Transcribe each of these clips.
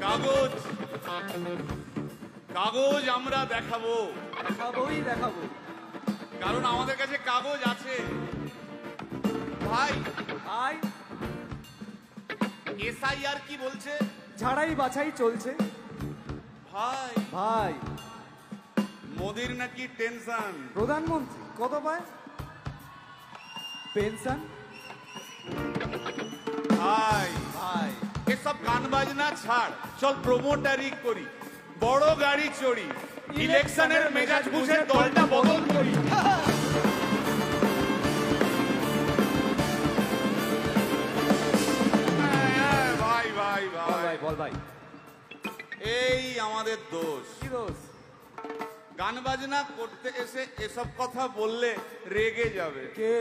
কাগজ কাগজ আমরা দেখাবো, দেখাবো, কারণ আমাদের কাছে কাগজ আছে। ভাই ভাই এসআইআর কি বলছে? ঝাড়াই বাছাই চলছে। ভাই ভাই মোদির নাকি টেনশন। প্রধানমন্ত্রী কত পায় পেনশন? ভাই ভাই এসব গান বাজনা ছাড়, চল প্রমোটারি করি, বড় গাড়ি চড়ি, ইলেকশনের মেজাজ বুঝে দলটা বদল করি। ভাই ভাই ভাই বল ভাই, এই আমাদের দোষ। কি দোষ? গান বাজনা করতে এসে এসব কথা বললে রেগে যাবে। কে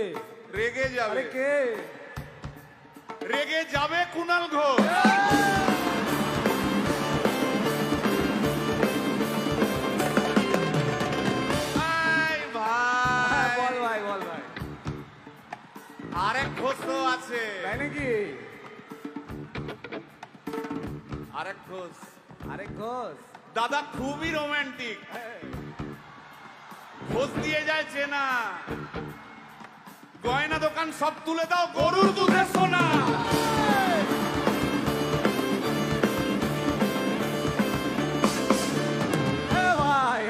রেগে যাবে? কে রেগে যাবে? কুণাল ঘোষ। বল ভাই, বল ভাই। আরেক ঘোষ তো আছে। তাই নাকি? আরেক ঘোষ, আরেক ঘোষ দাদা খুবই রোমান্টিক, ঘোষ দিয়ে যায় চেনা, গয়না দোকান সব তুলে দাও, গরুর দুধের সোনা। ভাই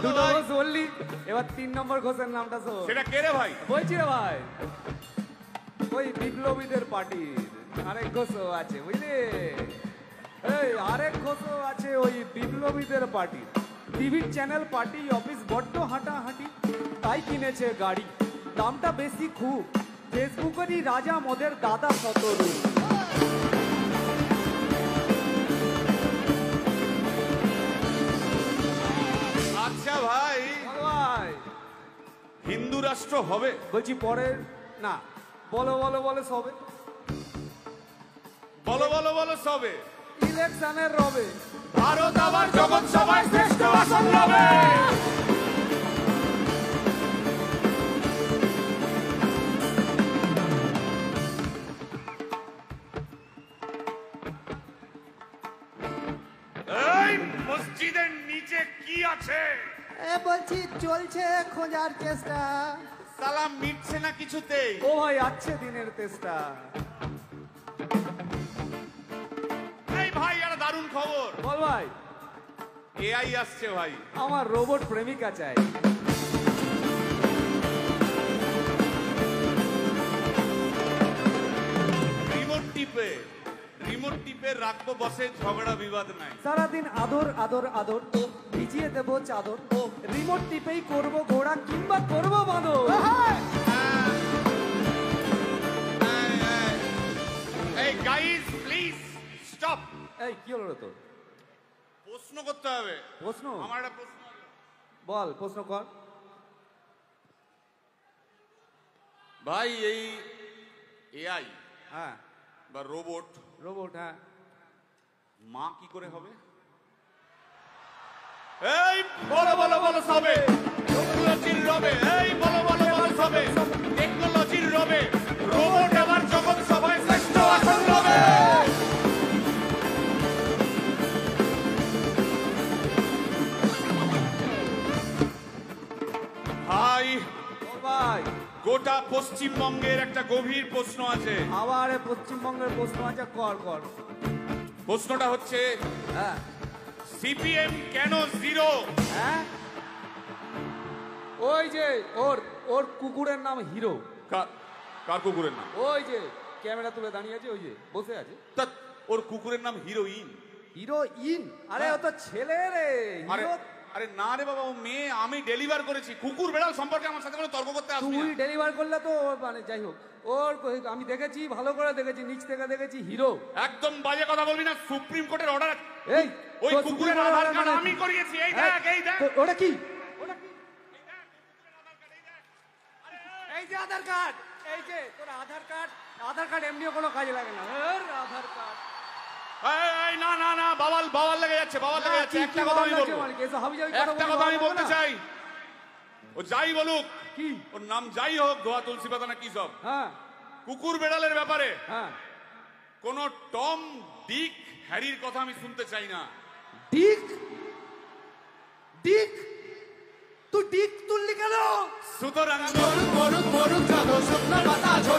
দুটো ঘোষ বললি, এবার 3 নম্বর ঘোষের নামটা শোন। সেটা কে রে ভাই? বলছি রে ভাই, ওই বিপ্লবীদের পার্টির আরেক ঘোষও আছে, বুঝলি? এই আরেক ঘোষও আছে ওই বিপ্লবীদের পার্টি। টিভির চ্যানেল, পার্টি অফিস বড্ড হাঁটাহাঁটি, তাই কিনেছে গাড়ি, দামটা বেশি খুব, ফেসবুকেরই রাজা মদের দাদা শতরু। আচ্ছা ভাই, ভাই হিন্দু রাষ্ট্র হবে? বলছি পরের না, বলো বলো বলো সবে, বলো বলো বলো সবে, ইলেকশনের রবে ভারত আবার জগৎ সভায় শ্রেষ্ঠ আসন লবে। এই মসজিদের নিচে কি আছে? বলছি চলছে খোঁজার চেষ্টা। সালাম মিটছে না কিছুতেই। ও ভাই আছে দিনের চেষ্টা। এই ভাই একটা দারুণ খবর। বল ভাই। এআই আসছে ভাই। আমার রোবট প্রেমিকা চাই। রিমোট টিপে রাখবো বসে, ঝগড়া বিবাদ নাই। সারাদিন আদর আদর আদর, ভিজিয়ে দেবো চাদর, রিমোট টিপেই করবো ঘোড়া কিংবা করবো বাঁদর। এই গাইস প্লিজ স্টপ। এই কি হলো তোর? প্রশ্ন করতে হবে। প্রশ্ন? আমার একটা প্রশ্ন। বল প্রশ্ন কর ভাই। এই এআই হ্যাঁ বা রোবট, হ্যাঁ, মা কি করে হবে? এই বলো বলো বলো সবে, টেকনোলজির রবে। এই বলো বলো বলো সবে, টেকনোলজির রবে, রোবট আবার জগৎ সভায় শ্রেষ্ঠ আসন লবে। ভাই ভাই গোটা পশ্চিমবঙ্গের একটা গভীর প্রশ্ন আছে। আবার পশ্চিমবঙ্গের প্রশ্ন আছে, কর কর। প্রশ্নটা হচ্ছে, হ্যাঁ সিপিএম কেন জিরো? হ্যাঁ, ওই যে ওর ওর কুকুরের নাম হিরো। কার কুকুরের নাম? ওই যে ক্যামেরা তুলে দাঁড়িয়ে আছে, ওই যে বসে আছে। তা ওর কুকুরের নাম হিরোইন। হিরোইন? আরে ও তো ছেলে রে। হিরো? আরে না রে বাবা, ও মেয়ে। আমি ডেলিভার করেছি। কুকুর বেড়াল সম্পর্কে আমার সাথে কোনো তর্ক করতে আসবি না। তুই ডেলিভার করলে তো মানে যাই হোক, ওর আমি দেখেছি, ভালো করে দেখেছি, নিচ থেকে দেখেছি, হিরো। একদম বাজে কথা বলবি না। সুপ্রিম কোর্টের অর্ডার। এই ওই কুকুরের আধার কার্ড আমি করিয়েছি। এই দেখ, এই দেখ। ওটা কি? এই যে আধার কার্ড, এই যে তোর আধার কার্ড। আধার কার্ড এমনিও কোনো কাজে লাগে না। আধার কার্ড। এই না না না, বাবাল বাবাল লেগে যাচ্ছে, বাবাল লেগে যাচ্ছে। একটা কথা আমি বলবো, একটা কথা আমি বলতে চাই। ও যাই বলুক, কি ওর নাম যাই হোক, ধোয়া তুলসী পাতা না কি সব, হ্যাঁ, কুকুর বেড়ালের ব্যাপারে হ্যাঁ, কোন টম ডিক হ্যারির কথা আমি শুনতে চাই না। ডিক ডিক তুই ডিক তুললি কেন? সুতরাং মরুক মরুক মরুক যত শুকনো পাতা ঝরে